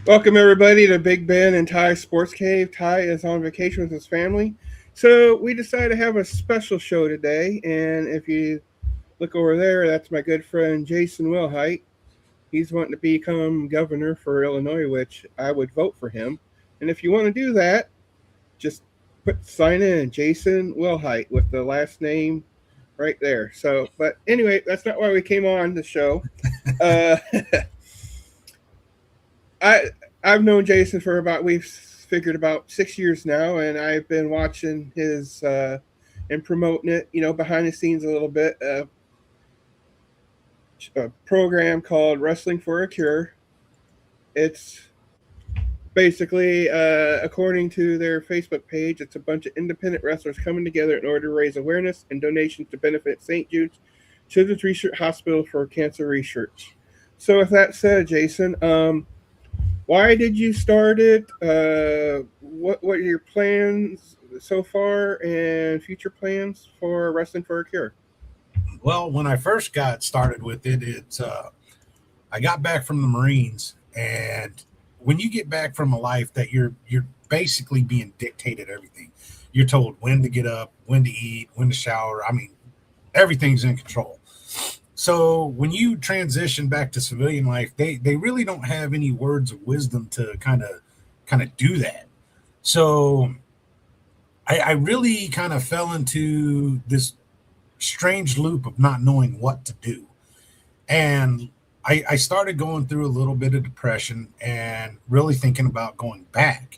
Welcome everybody to Big Ben and Ty Sports Cave. Ty is on vacation with his family, so we decided to have a special show today. And if you look over there, that's my good friend Jason Willhite. He's wanting to become governor for Illinois, which I would vote for him. And if you want to do that, just sign in Jason Willhite with the last name right there. So, but anyway, that's not why we came on the show. Uh, I I've known Jason for we've figured about 6 years now, and I've been watching his and promoting it, behind the scenes a little bit. A program called Wrestling for a Cure. It's basically, according to their Facebook page, it's a bunch of independent wrestlers coming together in order to raise awareness and donations to benefit St. Jude's Children's Research Hospital for cancer research. So, with that said, Jason, why did you start it? What are your plans so far and future plans for Wrestling for a Cure? Well, when I first got started with it, I got back from the Marines, and when you get back from a life that you're basically being dictated everything. You're told when to get up, when to eat, when to shower. I mean, everything's in control. So when you transition back to civilian life, they really don't have any words of wisdom to kind of do that. So I really kind of fell into this strange loop of not knowing what to do. And I started going through a little bit of depression and really thinking about going back.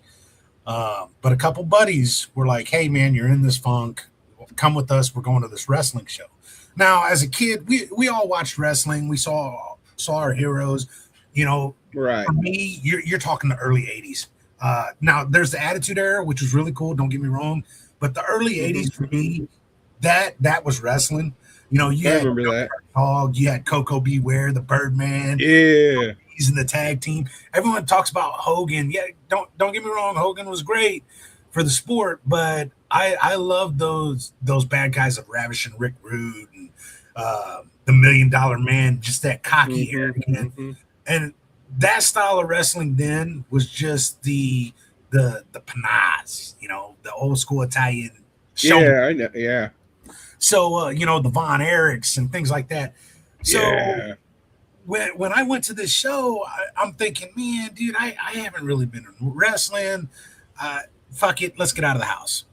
But a couple buddies were like, hey, man, you're in this funk. Come with us. We're going to this wrestling show. Now, as a kid, we all watched wrestling. We saw our heroes. Right. For me, you're talking the early 80s. Now, there's the Attitude Era, which was really cool. Don't get me wrong. But the early 80s for me, that was wrestling. You I had remember that. Dog, you had Coco Beware, the Birdman. Yeah. He's in the tag team. Everyone talks about Hogan. Yeah, don't get me wrong. Hogan was great for the sport, but I love those bad guys of Ravishing Rick Rude and the $1 Million Man, just that cocky arrogant. And that style of wrestling then was just the panache, the old school Italian show. Yeah, I know. Yeah. So the Von Erichs and things like that. So yeah. when I went to this show, I'm thinking, man, dude, I haven't really been in wrestling. Fuck it, let's get out of the house.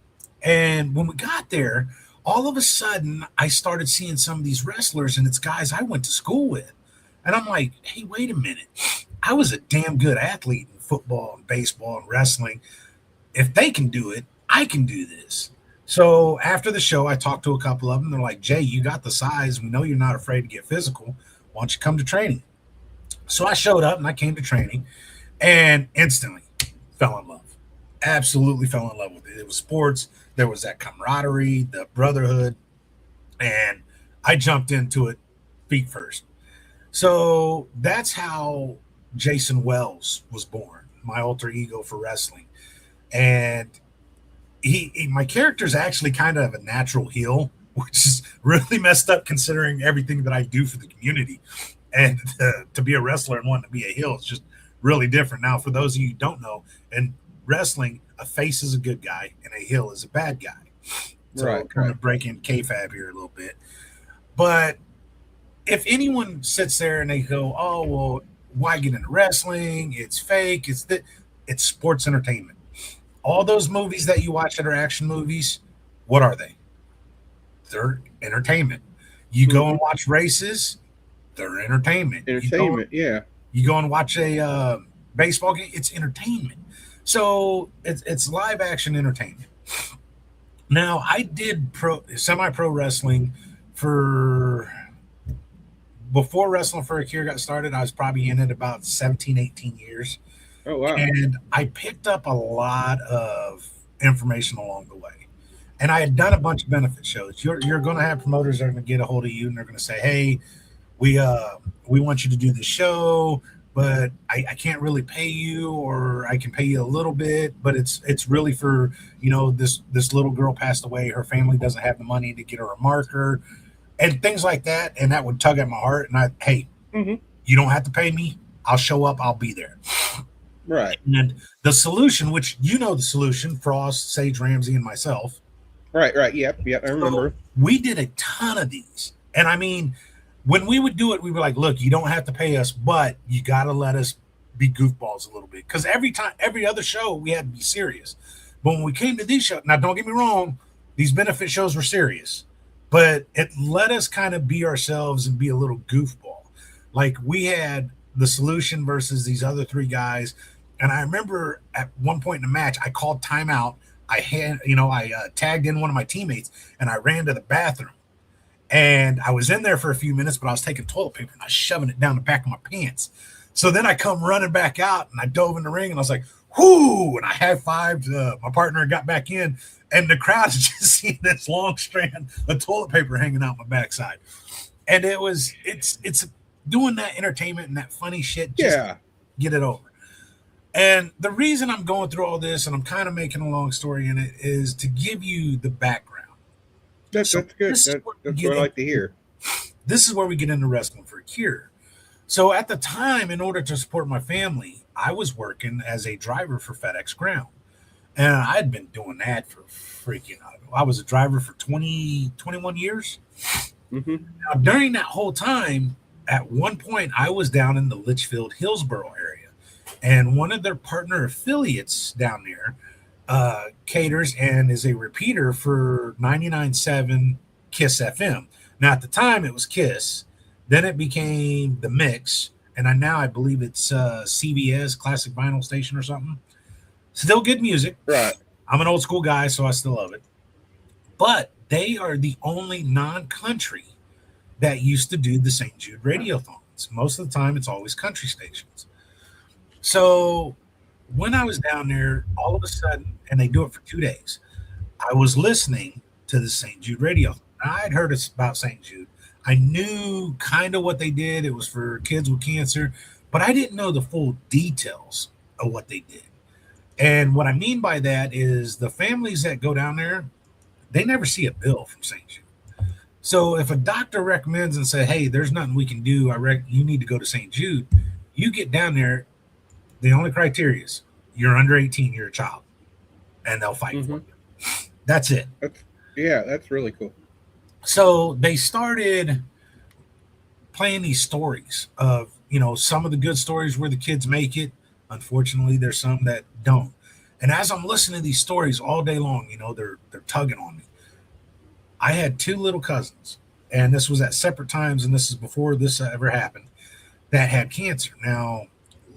And when we got there, all of a sudden, I started seeing some of these wrestlers, and it's guys I went to school with. And I'm like, hey, wait a minute. I was a damn good athlete in football and baseball and wrestling. If they can do it, I can do this. So after the show, I talked to a couple of them. They're like, Jay, you got the size. We know you're not afraid to get physical. Why don't you come to training? So I showed up, and I came to training, and instantly fell in love. Absolutely fell in love with it. It was sports. There was that camaraderie, the brotherhood, and I jumped into it feet first. So that's how Jason Wells was born, my alter ego for wrestling. And my character's actually kind of a natural heel, which is really messed up considering everything that I do for the community. And to be a wrestler and wanting to be a heel is just really different. Now, for those of you who don't know, in wrestling, a face is a good guy and a heel is a bad guy. So right, kind of break in kayfabe here a little bit. But if anyone sits there and they go, oh, well, why get into wrestling? It's fake. It's sports entertainment. All those movies that you watch that are action movies, what are they? They're entertainment. You go and watch races, they're entertainment. Entertainment, You go and watch a baseball game, it's entertainment. So it's live action entertainment. Now, I did semi-pro wrestling before Wrestling for a Cure got started. I was probably in it about 17, 18 years. Oh, wow. And I picked up a lot of information along the way. And I had done a bunch of benefit shows. You're going to have promoters that are going to get a hold of you, and they're going to say, hey, we want you to do this show, but I can't really pay you, or I can pay you a little bit, but it's really for, this little girl passed away. Her family doesn't have the money to get her a marker and things like that. And that would tug at my heart. And you don't have to pay me. I'll show up. I'll be there. Right. And the solution, which you know the solution, Frost, Sage Ramsey, and myself. Right. Right. Yep. Yep. I So remember. we did a ton of these. And I mean, when we would do it, we were like, look, you don't have to pay us, but you got to let us be goofballs a little bit. Because every time, every other show, we had to be serious. But when we came to these shows, now don't get me wrong, these benefit shows were serious, but it let us kind of be ourselves and be a little goofball. Like we had the solution versus these other three guys. And I remember at one point in the match, I called timeout. I tagged in one of my teammates and I ran to the bathroom. And I was in there for a few minutes, but I was taking toilet paper and I was shoving it down the back of my pants. So then I come running back out and I dove in the ring and I was like, whoo, and I high-fived my partner and got back in. And the crowd is just seeing this long strand of toilet paper hanging out my backside. And it's doing that entertainment and that funny shit. Just get it over. And the reason I'm going through all this and I'm kind of making a long story in it is to give you the background. That's good. That's what I like to hear. This is where we get into wrestling for a cure. So at the time, in order to support my family, I was working as a driver for FedEx Ground. And I'd been doing that for I was a driver for 21 years. Mm-hmm. Now, during that whole time, at one point, I was down in the Litchfield, Hillsboro area. And one of their partner affiliates down there caters and is a repeater for 99.7 KISS FM. Now, at the time, it was KISS. Then it became The Mix. And now I believe it's CBS, Classic Vinyl Station or something. Still good music. Right. I'm an old school guy, so I still love it. But they are the only non-country that used to do the St. Jude radiothons. Most of the time, it's always country stations. So when I was down there, all of a sudden, and they do it for 2 days, I was listening to the St. Jude radio. I'd heard about St. Jude. I knew kind of what they did. It was for kids with cancer, but I didn't know the full details of what they did. And what I mean by that is the families that go down there, they never see a bill from St. Jude. So if a doctor recommends and say, hey, there's nothing we can do, you need to go to St. Jude, you get down there, the only criteria is you're under 18, you're a child, and they'll fight for you. That's it. That's really cool. So they started playing these stories of, some of the good stories where the kids make it. Unfortunately, there's some that don't. And as I'm listening to these stories all day long, they're tugging on me. I had two little cousins, and this was at separate times, and this is before this ever happened, that had cancer. Now,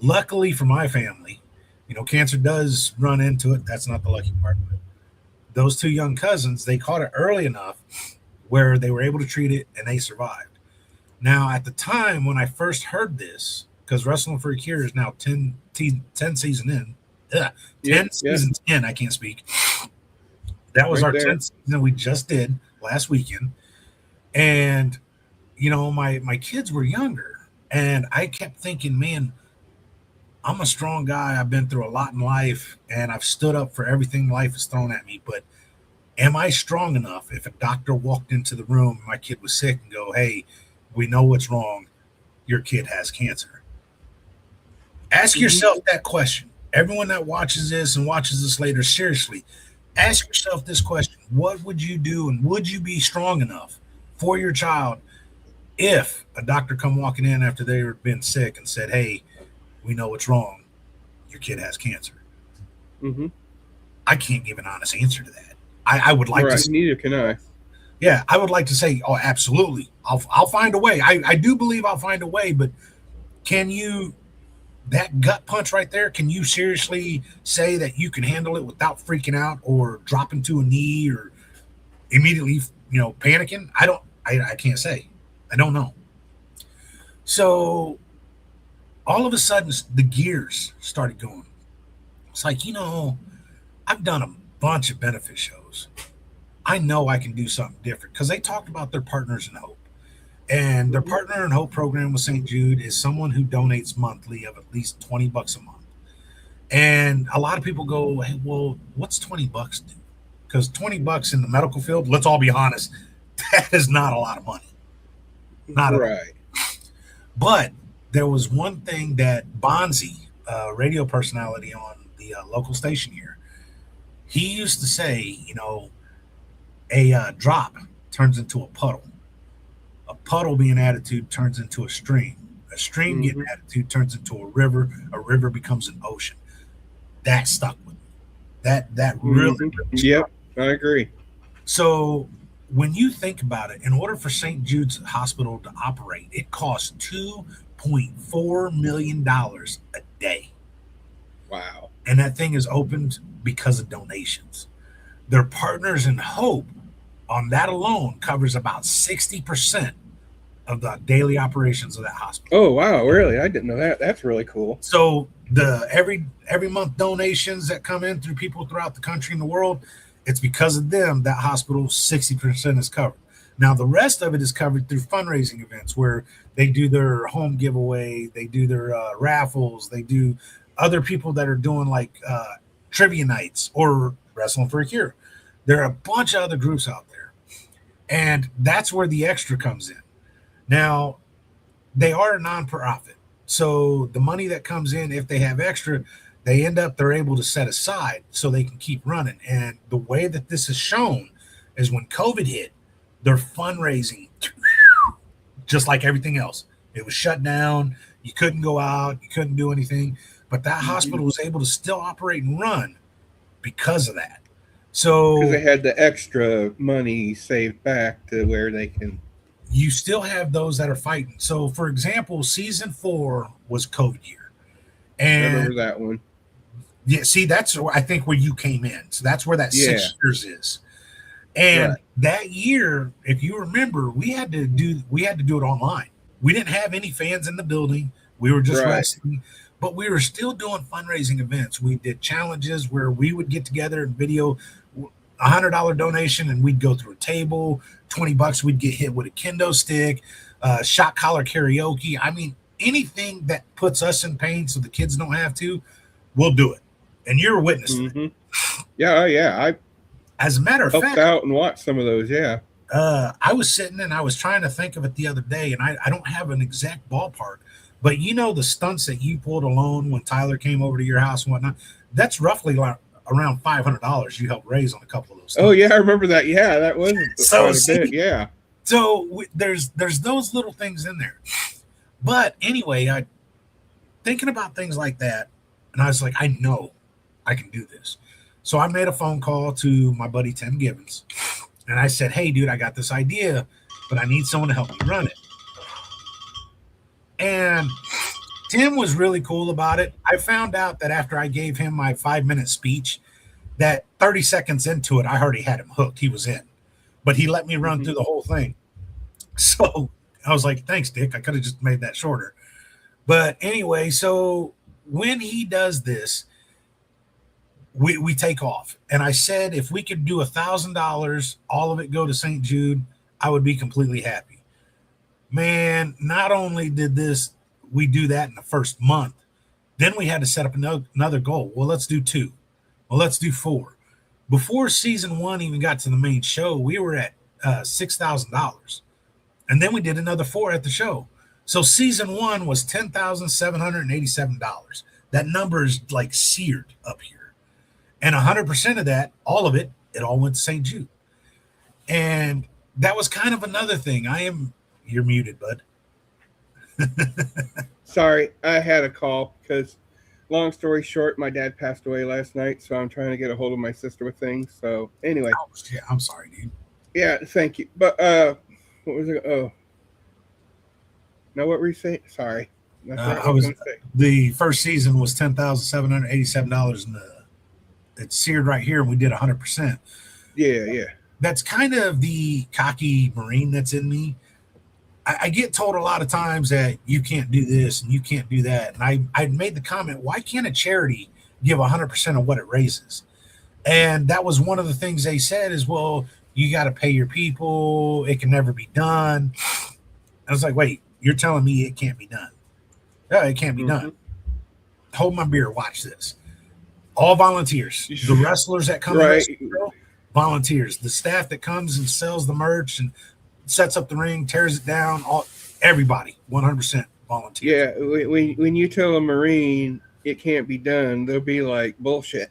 luckily for my family, cancer does run into it. That's not the lucky part. But those two young cousins, they caught it early enough where they were able to treat it, and they survived. Now, at the time when I first heard this, because Wrestling for a Cure is now 10 seasons in. 10 seasons in, I can't speak. That was our 10th season we just did last weekend. And, my kids were younger. And I kept thinking, man, I'm a strong guy. I've been through a lot in life. And I've stood up for everything life has thrown at me. But am I strong enough if a doctor walked into the room and my kid was sick and go, hey, we know what's wrong. Your kid has cancer. Ask yourself that question. Everyone that watches this and watches this later, seriously, ask yourself this question. What would you do, and would you be strong enough for your child if a doctor come walking in after they've been sick and said, hey, we know what's wrong. Your kid has cancer. Mm-hmm. I can't give an honest answer to that. I would like to say, neither can I. Yeah, I would like to say, oh, absolutely. I'll find a way. I do believe I'll find a way, but can you, that gut punch right there, can you seriously say that you can handle it without freaking out or dropping to a knee or immediately, panicking? I can't say. I don't know. So all of a sudden the gears started going. It's like, I've done a bunch of benefit shows. I know I can do something different because they talked about their Partners in Hope. And their Partner in Hope program with St. Jude is someone who donates monthly of at least $20 a month. And a lot of people go, hey, well, what's $20 do? Because $20 in the medical field, let's all be honest, that is not a lot of money. Not right. But there was one thing that Bonzi radio personality on the local station here. He used to say, a drop turns into a puddle. A puddle being attitude turns into a stream. A stream getting Mm-hmm. attitude turns into a river. A river becomes an ocean. That stuck with me. That really, Mm-hmm. really struck. Yep, I agree. So when you think about it, in order for St. Jude's Hospital to operate, it costs $2.4 million a day. Wow. And that thing is opened because of donations. Their partners in Hope on that alone covers about 60% of the daily operations of that hospital. Oh wow, really? I didn't know that. That's really cool. So the every month donations that come in through people throughout the country and the world, it's because of them that hospital 60% is covered. Now the rest of it is covered through fundraising events where they do their home giveaway, they do their raffles, they do other people that are doing like trivia nights or wrestling for a cure. There are a bunch of other groups out there, and that's where the extra comes in. Now they are a non-profit. So the money that comes in, if they have extra, they're able to set aside so they can keep running. And the way that this is shown is when COVID hit, their fundraising, just like everything else, it was shut down. You couldn't go out, you couldn't do anything. But that Mm-hmm. hospital was able to still operate and run because of that. Because So they had the extra money saved back to where they can. you still have those that are fighting. So, for example, season 4 was COVID year. I And remember that one. yeah, see, that's I think where you came in. So that's where that Yeah. 6 years is. And Right. that year, if you remember, we had to do it online. We didn't have any fans in the building. We were just Right. wrestling, but we were still doing fundraising events. We did challenges where we would get together and video $100 donation, and we'd go through a table. $20, we'd get hit with a kendo stick, shot collar karaoke. I mean, anything that puts us in pain so the kids don't have to, we'll do it. And you're a witness to that. Mm-hmm. Yeah. Oh yeah. I As a matter of helped fact, out and watched some of those. Yeah. I was sitting and I was trying to think of it the other day, and I don't have an exact ballpark, but the stunts that you pulled alone when Tyler came over to your house and whatnot, that's roughly like around $500 you helped raise on a couple of those Oh stunts. yeah, I remember that. Yeah, that was So quite a see, bit. Yeah. so there's those little things in there. But anyway, I thinking about things like that, and I was like, I know I can do this. So I made a phone call to my buddy Tim Gibbons, and I said, "Hey, dude, I got this idea, but I need someone to help me run it." And Tim was really cool about it. I found out that after I gave him my 5-minute speech, that 30 seconds into it, I already had him hooked. He was in, but he let me run Mm-hmm. through the whole thing. So I was like, thanks, Dick. I could have just made that shorter. But anyway, so when he does this, we take off. And I said, if we could do $1,000, all of it go to St. Jude, I would be completely happy. Man, not only did we do that in the first month, then we had to set up another goal. Well, let's do 2. Well, let's do 4. Before season 1 even got to the main show, we were at $6,000. And then we did another 4 at the show. So season 1 was $10,787. That number is like seared up here. And 100% of that, all of it, it all went to St. Jude. And that was kind of another thing. You're muted, bud. Sorry, I had a call because, long story short, my dad passed away last night, so I'm trying to get a hold of my sister with things. So anyway, Oh, yeah, I'm sorry, dude. yeah, thank you. But what was it? Oh, no, what were you saying? Sorry, that's what I was going to say. The first season was $10,787, and it's seared right here, and we did 100%. Yeah, yeah. That's kind of the cocky Marine that's in me. I get told a lot of times that you can't do this and you can't do that. And I made the comment, why can't a charity give 100% of what it raises? And that was one of the things they said is, well, you got to pay your people. It can never be done. I was like, wait, you're telling me it can't be done? Yeah, it can't be done. Hold my beer. Watch this. All volunteers. The wrestlers that come Right. in, volunteers. The staff that comes and sells the merch and sets up the ring, tears it down. Everybody, 100% volunteers. Yeah, when you tell a Marine it can't be done, they'll be like, bullshit.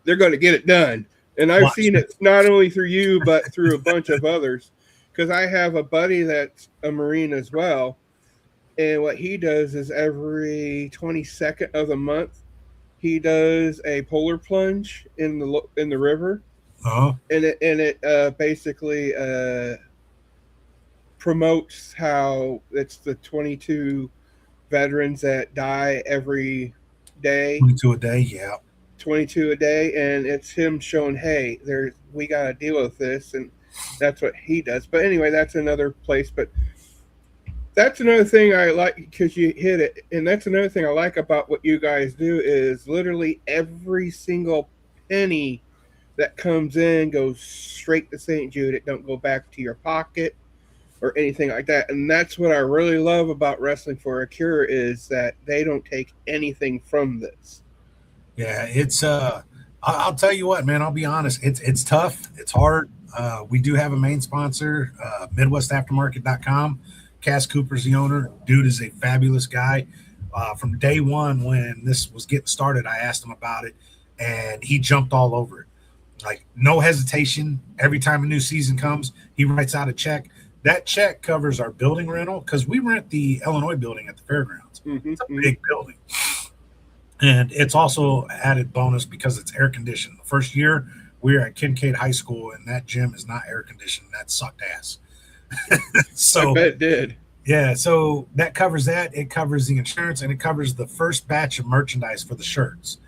They're going to get it done. And I've Watch seen it not only through you, but through a bunch of others. Because I have a buddy that's a Marine as well. And what he does is every 22nd of the month, he does a polar plunge in the river. Uh-huh. And it basically promotes how it's the 22 veterans that die every day, 22 a day, yeah. 22 a day, and it's him showing, hey, there's we got to deal with this, and that's what he does. But anyway, that's another place. But that's another thing I like because you hit it, and that's another thing I like about what you guys do is literally every single penny that comes in goes straight to St. Jude. It don't go back to your pocket or anything like that. And that's what I really love about Wrestling for a Cure is that they don't take anything from this. Yeah, it's I'll tell you what, man, I'll be honest. It's tough. It's hard. We do have a main sponsor, MidwestAftermarket.com. Cass Cooper's the owner. Dude is a fabulous guy. From day one when this was getting started, I asked him about it, and he jumped all over it. Like, no hesitation. Every time a new season comes, he writes out a check. That check covers our building rental because we rent the Illinois building at the fairgrounds. Mm-hmm. It's a big building. And it's also added bonus because it's air conditioned. The first year we were at Kincaid High School, and that gym is not air conditioned. That sucked ass. So I bet it did. Yeah, so that covers that. It covers the insurance, and it covers the first batch of merchandise for the shirts.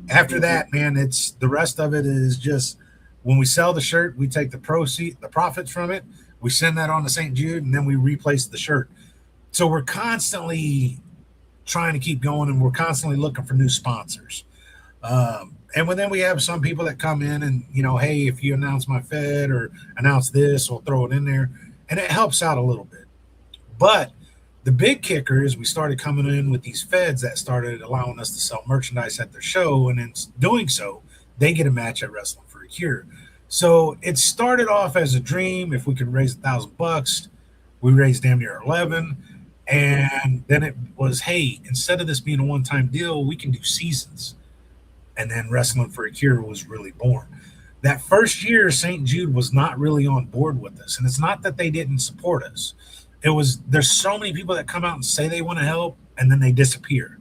After that, man, it's the rest of it is just when we sell the shirt, we take the profits from it, we send that on to St. Jude, and then we replace the shirt. So we're constantly trying to keep going, and we're constantly looking for new sponsors. And then we have some people that come in and, hey, if you announce my Fed or announce this, we'll throw it in there. And it helps out a little bit. But the big kicker is we started coming in with these Feds that started allowing us to sell merchandise at their show. And in doing so, they get a match at Wrestling for a Cure. So it started off as a dream. If we could raise $1,000, we raised damn near 11. And then it was, hey, instead of this being a one-time deal, we can do seasons. And then Wrestling for a Cure was really born. That first year, St. Jude was not really on board with us. And it's not that they didn't support us. It was, there's so many people that come out and say they want to help, and then they disappear.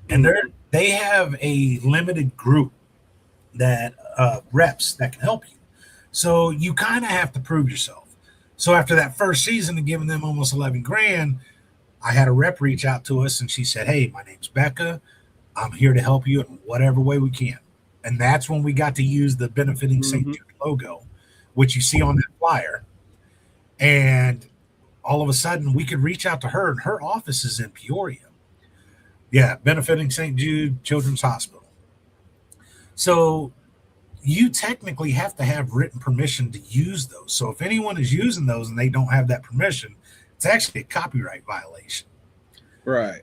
And they have a limited group that reps that can help you. So you kind of have to prove yourself. So after that first season of giving them almost 11 grand, I had a rep reach out to us, and she said, hey, my name's Becca. I'm here to help you in whatever way we can. And that's when we got to use the benefiting St. Jude logo, which you see on that flyer. And all of a sudden, we could reach out to her, and her office is in Peoria. Yeah, benefiting St. Jude Children's Hospital. So you technically have to have written permission to use those. So if anyone is using those and they don't have that permission, it's actually a copyright violation. Right.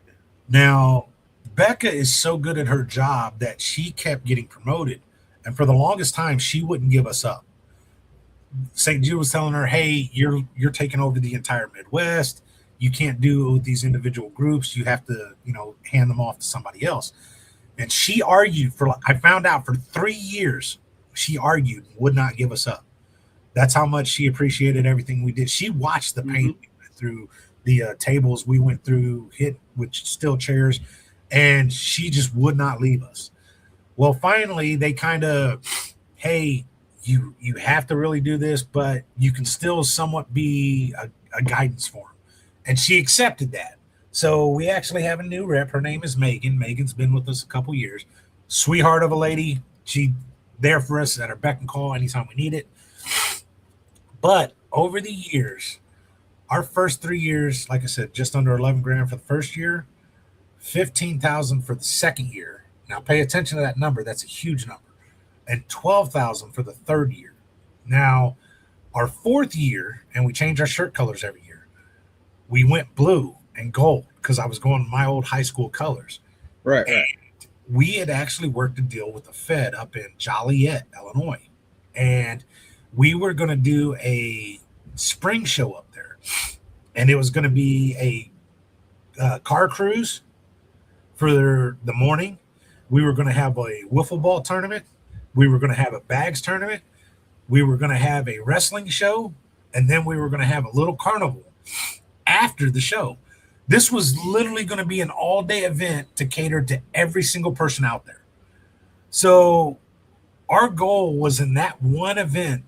Now, Becca is so good at her job that she kept getting promoted. And for the longest time, she wouldn't give us up. St. Jude was telling her, hey, you're taking over the entire Midwest. You can't do these individual groups. You have to, hand them off to somebody else. And she argued I found out for 3 years, she argued, would not give us up. That's how much she appreciated everything we did. She watched the pain we went through, the tables we went through, hit with steel chairs, and she just would not leave us. Well, finally, they kind of, hey, you have to really do this, but you can still somewhat be a guidance for them. And she accepted that. So we actually have a new rep. Her name is Megan. Megan's been with us a couple years. Sweetheart of a lady. She there for us at our beck and call anytime we need it. But over the years, our first 3 years, like I said, just under 11 grand for the first year, 15,000 for the second year. Now pay attention to that number. That's a huge number. And 12,000 for the third year. Now, our fourth year, and we change our shirt colors every year, we went blue and gold because I was going my old high school colors. Right. And we had actually worked a deal with the Fed up in Joliet, Illinois. And we were going to do a spring show up there. And it was going to be a car cruise for the morning, we were going to have a wiffle ball tournament. We were going to have a bags tournament. We were going to have a wrestling show. And then we were going to have a little carnival after the show. This was literally going to be an all-day event to cater to every single person out there. So our goal was in that one event,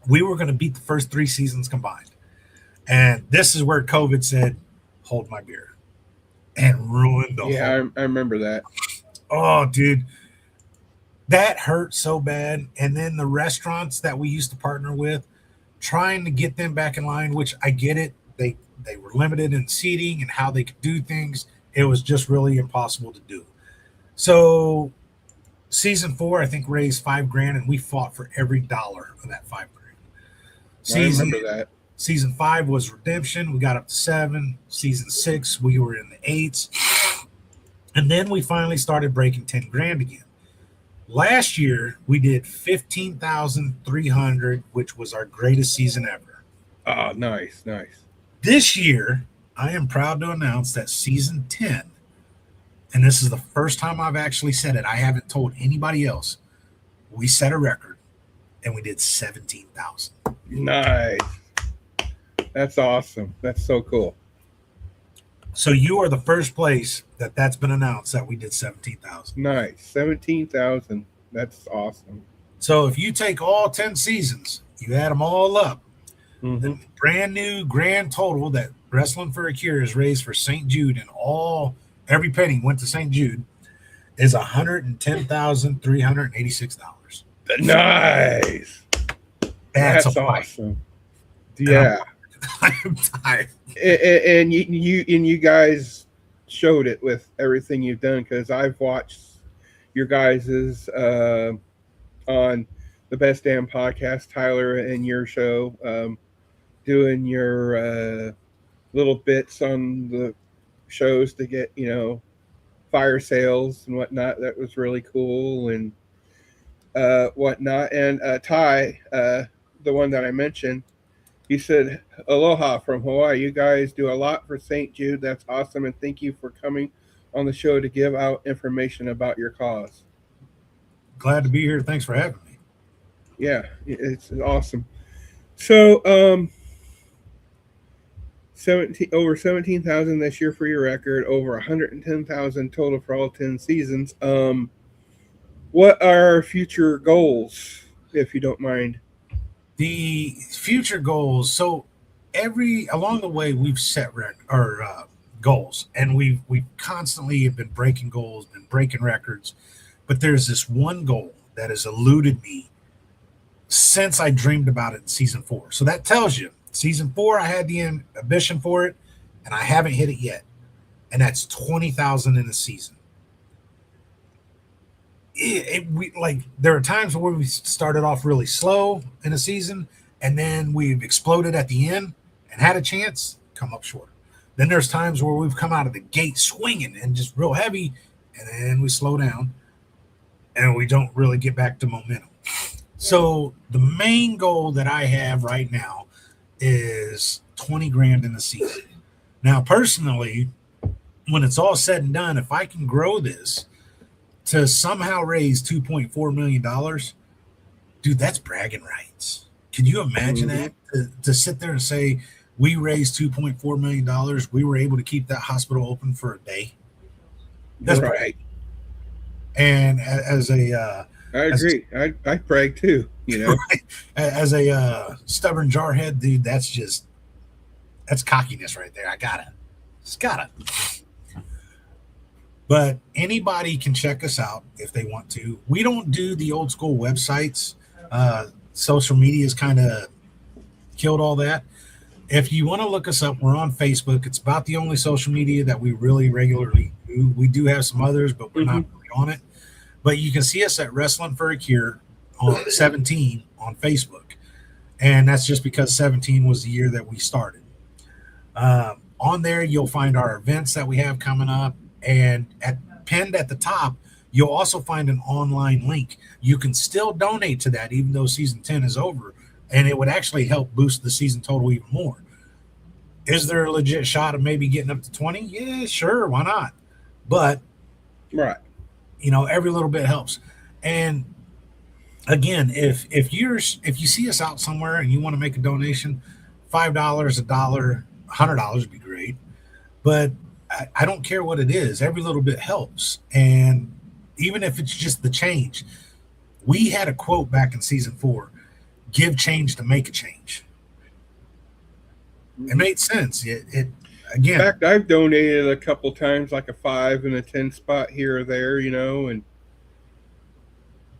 we were going to beat the first 3 seasons combined. And this is where COVID said, hold my beer, and ruined the whole. I remember that. Oh, dude, that hurt so bad. And then the restaurants that we used to partner with, trying to get them back in line, which I get it. They were limited in seating and how they could do things. It was just really impossible to do. So season 4, I think, raised $5,000, and we fought for every dollar of that $5,000. I remember that. Season 5 was redemption. We got up to 7. Season 6, we were in the 8s. And then we finally started breaking $10,000 again. Last year, we did 15,300, which was our greatest season ever. Oh, nice. This year, I am proud to announce that season 10, and this is the first time I've actually said it, I haven't told anybody else, we set a record, and we did 17,000. Nice. That's awesome. That's so cool. So you are the first place that's been announced that we did 17,000. Nice. 17,000. That's awesome. So if you take all 10 seasons, you add them all up, the brand new grand total that Wrestling for a Cure has raised for St. Jude, and every penny went to St. Jude, is $110,386. Nice. That's awesome. Yeah. I'm tired. And you guys showed it with everything you've done, because I've watched your guys's on the Best Damn Podcast, Tyler, and your show, doing your little bits on the shows to get, fire sales and whatnot. That was really cool and whatnot. And Ty, the one that I mentioned, he said, aloha from Hawaii. You guys do a lot for St. Jude. That's awesome. And thank you for coming on the show to give out information about your cause. Glad to be here. Thanks for having me. Yeah, it's awesome. So, over 17,000 this year for your record, over 110,000 total for all 10 seasons. What are future goals, if you don't mind? The future goals. So along the way, we've set goals, and we've constantly have been breaking goals, been breaking records. But there's this one goal that has eluded me since I dreamed about it in season 4. So that tells you, season 4, I had the ambition for it, and I haven't hit it yet. And that's 20,000 in a season. There are times where we started off really slow in a season, and then we've exploded at the end and had a chance, come up short. Then there's times where we've come out of the gate swinging and just real heavy, and then we slow down and we don't really get back to momentum. So the main goal that I have right now is 20 grand in a season. Now, personally, when it's all said and done, if I can grow this to somehow raise $2.4 million, dude, that's bragging rights. Can you imagine that? To sit there and say, we raised $2.4 million, we were able to keep that hospital open for a day. That's right. And as a I agree. I brag too, Right? As a stubborn jarhead, dude, that's cockiness right there. I gotta. But anybody can check us out if they want to. We don't do the old school websites. Social media has kind of killed all that. If you want to look us up, we're on Facebook. It's about the only social media that we really regularly do. We do have some others, but we're not really on it. But you can see us at Wrestling for a Cure on 17 on Facebook. And that's just because 17 was the year that we started. On there, you'll find our events that we have coming up. And pinned at the top, you'll also find an online link. You can still donate to that, even though season 10 is over. And it would actually help boost the season total even more. Is there a legit shot of maybe getting up to 20? Yeah, sure. Why not? But Right. Every little bit helps. And again, if you see us out somewhere and you want to make a donation, $5, a dollar, $100 would be great. But I don't care what it is. Every little bit helps. And even if it's just the change, we had a quote back in season 4: "Give change to make a change." It made sense. It In again. fact, I've donated a couple times, like a 5 and a 10 spot here or there, and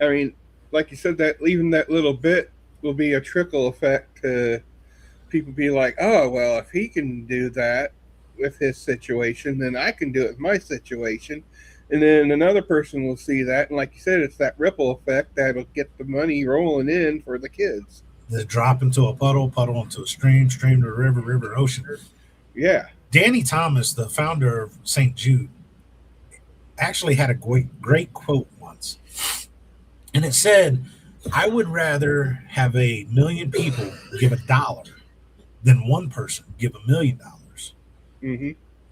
I mean, like you said, that even that little bit will be a trickle effect to people be like, oh, well, if he can do that with his situation, then I can do it with my situation. And then another person will see that. And like you said, it's that ripple effect that'll get the money rolling in for the kids. The drop into a puddle, puddle into a stream, stream to a river, river, ocean. Yeah. Danny Thomas, the founder of St. Jude, actually had a great quote once. And it said, "I would rather have 1,000,000 people give $1 than one person give $1,000,000." Mm-hmm.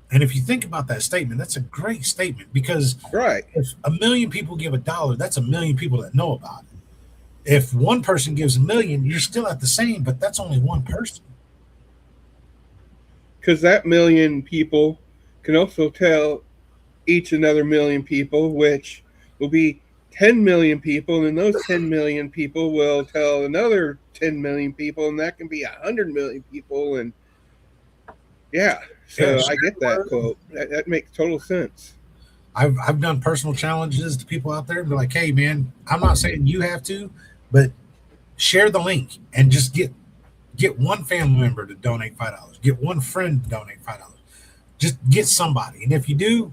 And if you think about that statement, that's a great statement, because Right. if 1,000,000 people give $1, that's 1,000,000 people that know about it. If one person gives 1,000,000, you're still at the same, but that's only one person. Because that million people can also tell each another million people, which will be 10 million people, and those 10 million people will tell another 10 million people, and that can be 100 million people. And yeah, so I get that quote. That makes total sense. I've done personal challenges to people out there and be like, hey, man, I'm not saying you have to, but share the link and just get one family member to donate $5. Get one friend to donate $5. Just get somebody. And if you do,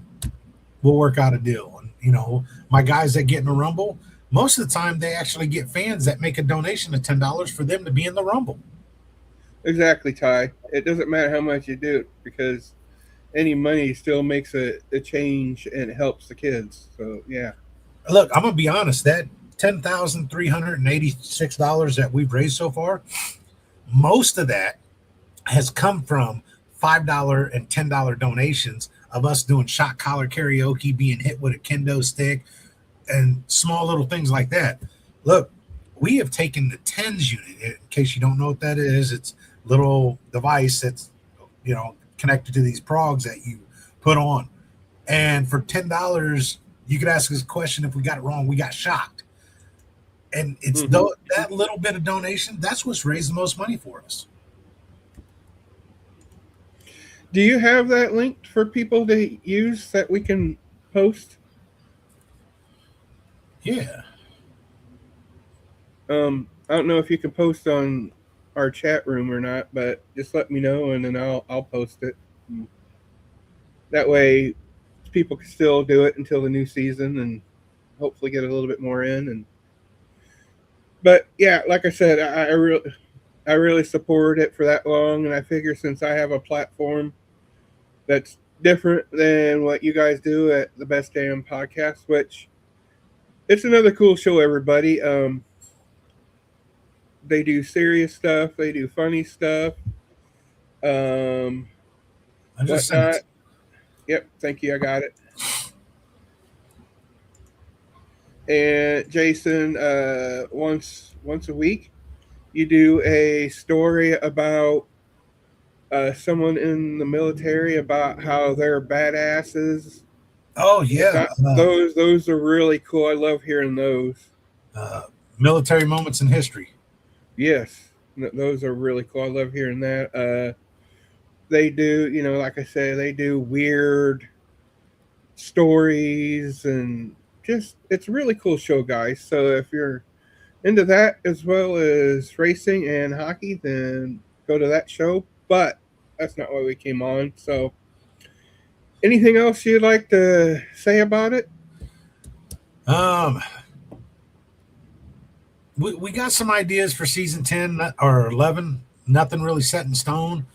we'll work out a deal. And, my guys that get in the Rumble, most of the time they actually get fans that make a donation of $10 for them to be in the Rumble. Exactly, Ty. It doesn't matter how much you do, because any money still makes a change and it helps the kids. So, yeah. Look, I'm going to be honest. That $10,386 that we've raised so far, most of that has come from $5 and $10 donations of us doing shot collar karaoke, being hit with a kendo stick, and small little things like that. Look, we have taken the TENS unit. In case you don't know what that is, it's a little device that's connected to these progs that you put on. And for $10, you could ask us a question. If we got it wrong, we got shocked. And it's that little bit of donation, that's what's raised the most money for us. Do you have that linked for people to use that we can post? Yeah. I don't know if you can post on our chat room or not, but just let me know and then I'll post it. That way people can still do it until the new season and hopefully get a little bit more in. But yeah, like I said, I really supported it for that long, and I figure since I have a platform that's different than what you guys do at the Best Damn Podcast, which it's another cool show, everybody. They do serious stuff, they do funny stuff. I just sent it. Yep, thank you. I got it. And Jason, once a week, you do a story about someone in the military, about how they're badasses. Oh yeah, those are really cool. I love hearing those. Military moments in history. Yes, those are really cool. I love hearing that. They do, like I say, they do weird stories, and just it's a really cool show, guys. So if you're into that as well as racing and hockey, then go to that show. But that's not why we came on. So anything else you'd like to say about it? We got some ideas for season 10 or 11. Nothing really set in stone.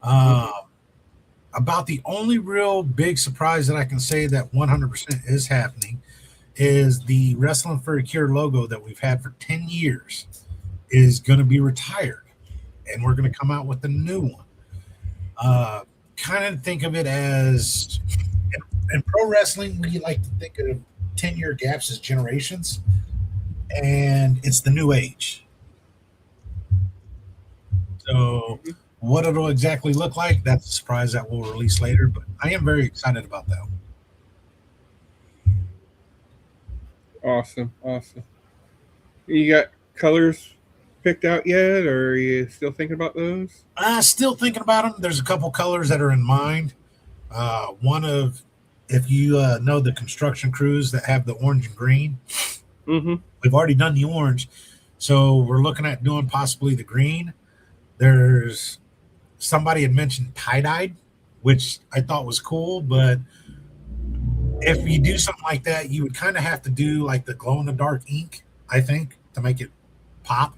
About the only real big surprise that I can say that 100% is happening is the Wrestling for a Cure logo that we've had for 10 years is going to be retired, and we're going to come out with a new one. Kind of think of it as, in pro wrestling, we like to think of 10-year gaps as generations, and it's the new age. So, what it'll exactly look like, that's a surprise that we'll release later. But I am very excited about that. Awesome, awesome. You got colors picked out yet, or are you still thinking about those? Still thinking about them. There's a couple colors that are in mind. One of, if you know the construction crews that have the orange and green, Mm-hmm. we've already done the orange, so we're looking at doing possibly the green. There's somebody had mentioned tie dyed, which I thought was cool, but if you do something like that, you would kind of have to do like the glow in the dark ink, I think, to make it pop.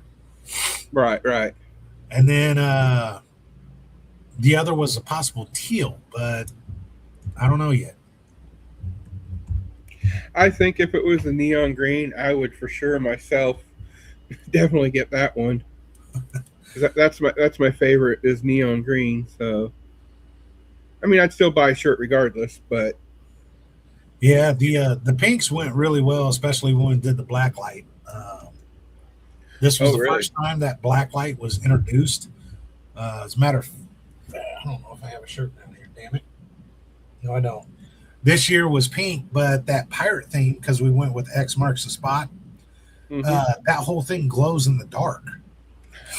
Right, right. And then the other was a possible teal, but I don't know yet. I think if it was the neon green, I would for sure myself definitely get that one. 'Cause that's my favorite is neon green. So I mean, I'd still buy a shirt regardless, but Yeah, the pinks went really well, especially when we did the black light. This was oh the really? first time that black light was introduced. As a matter of, I don't know if I have a shirt down here. Damn it! No, I don't. This year was pink, but that pirate theme, because we went with X marks the spot. Mm-hmm. That whole thing glows in the dark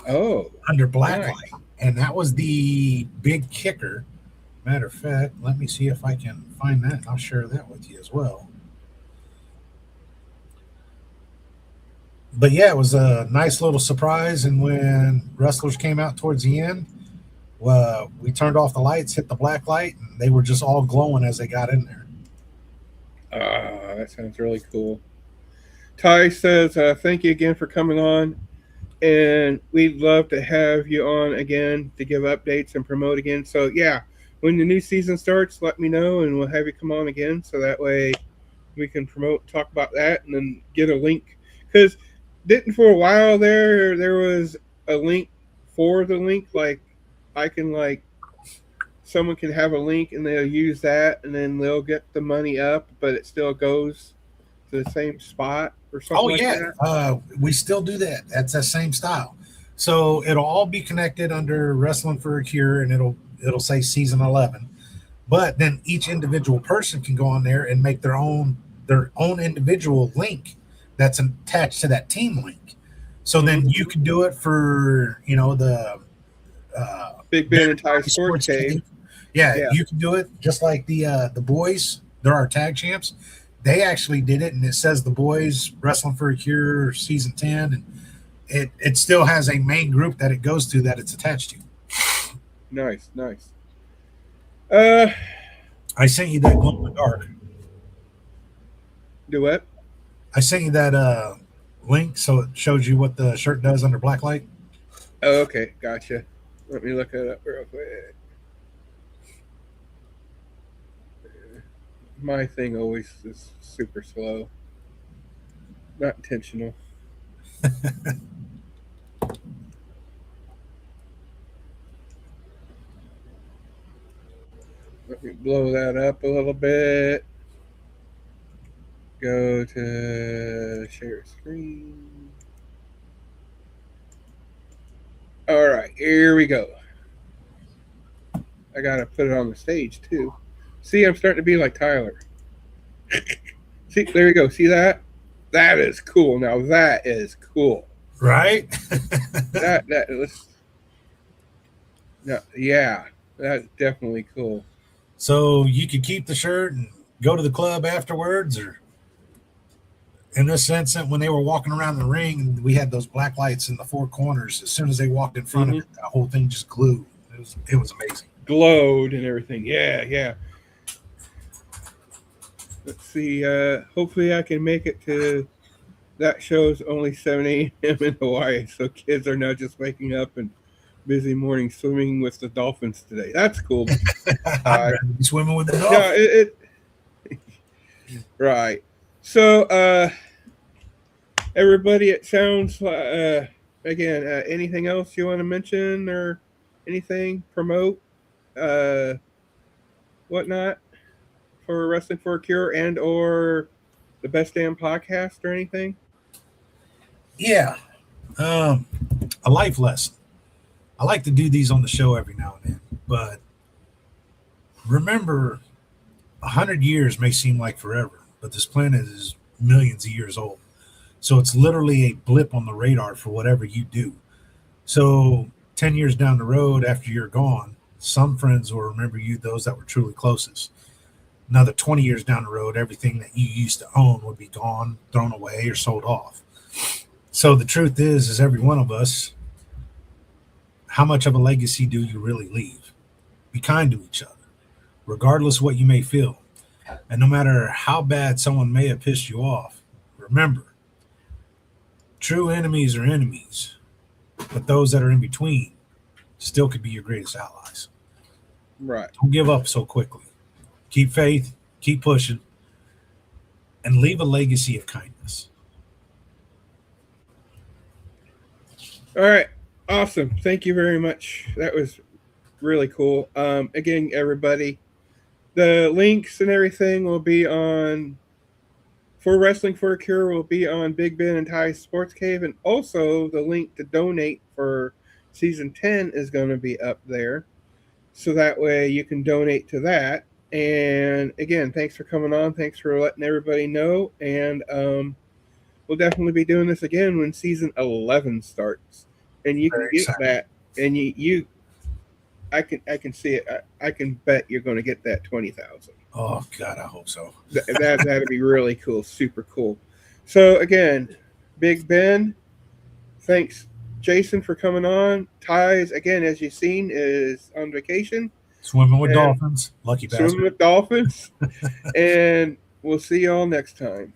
Oh, under black nice. light, and that was the big kicker. Matter of fact, let me see if I can find that, and I'll share that with you as well. But yeah, it was a nice little surprise. And when wrestlers came out towards the end, we turned off the lights, hit the black light, and they were just all glowing as they got in there. Ah, that sounds really cool. Ty says, "Thank you again for coming on, and we'd love to have you on again to give updates and promote again." So yeah, when the new season starts, let me know, and we'll have you come on again. So that way we can promote, talk about that, and then get a link. Because didn't for a while there was a link for the link, like I can like someone can have a link and they'll use that and then they'll get the money up, but it still goes to the same spot or something Oh like yeah, that. we still do that. That's that same style. So it'll all be connected under Wrestling for a Cure, and it'll say season 11. But then each individual person can go on there and make their own individual link that's attached to that team link. So then Mm-hmm. you can do it for the uh, Big Ben Barry and Ty Sports Sports Cave. Cave. Yeah, Yeah. you can do it just like the boys. They're our tag champs. They actually did it, and it says the boys wrestling for a cure season 10, and it still has a main group that it goes to that it's attached to. Nice, nice. Uh, I sent you that glow in the dark. do what? I sent you that link so it shows you what the shirt does under black light. Oh, okay, gotcha. Let me look it up real quick. My thing always is super slow. Not intentional. Let me blow that up a little bit. Go to share screen. All right, here we go. I gotta put it on the stage too. See, I'm starting to be like Tyler. See, there you go. See that? That is cool. Now that is cool. Right? That let's no, yeah, that's definitely cool. So you could keep the shirt and go to the club afterwards, or in this sense that when they were walking around the ring, we had those black lights in the four corners. As soon as they walked in front of Mm-hmm. it, the whole thing just glued. It was amazing. Glowed and everything. Yeah, yeah. Let's see. Hopefully, I can make it to that show's only 7 a.m. in Hawaii, so kids are not just waking up and busy morning swimming with the dolphins today. That's cool. I'd rather be swimming with the Yeah, dolphins. it right. So, everybody, it sounds again. Anything else you want to mention or anything promote, uh, whatnot? for Wrestling for a Cure and or the Best Damn Podcast or anything? Yeah. A life lesson. I like to do these on the show every now and then, but remember, 100 years may seem like forever, but this planet is millions of years old. So it's literally a blip on the radar for whatever you do. So 10 years down the road after you're gone, some friends will remember you, those that were truly closest. Another 20 years down the road, everything that you used to own would be gone, thrown away, or sold off. So the truth is every one of us, how much of a legacy do you really leave? Be kind to each other, regardless what you may feel. And no matter how bad someone may have pissed you off, remember, true enemies are enemies, but those that are in between still could be your greatest allies. Right. Don't give up so quickly. Keep faith, keep pushing, and leave a legacy of kindness. All right. Awesome. Thank you very much. That was really cool. Again, everybody, the links and everything will be on for Wrestling for a Cure will be on Big Ben and Ty's Sports Cave, and also the link to donate for season 10 is going to be up there. So that way you can donate to that. And again, thanks for coming on. Thanks for letting everybody know. And we'll definitely be doing this again when season 11 starts. And you can get that. And I can see it. I can bet you're going to get that 20,000. Oh God, I hope so. That'd be really cool. Super cool. So again, Big Ben, thanks Jason for coming on. Ty's, again, as you've seen, is on vacation. Swimming with dolphins. Lucky bastard. Swimming with dolphins. And we'll see y'all next time.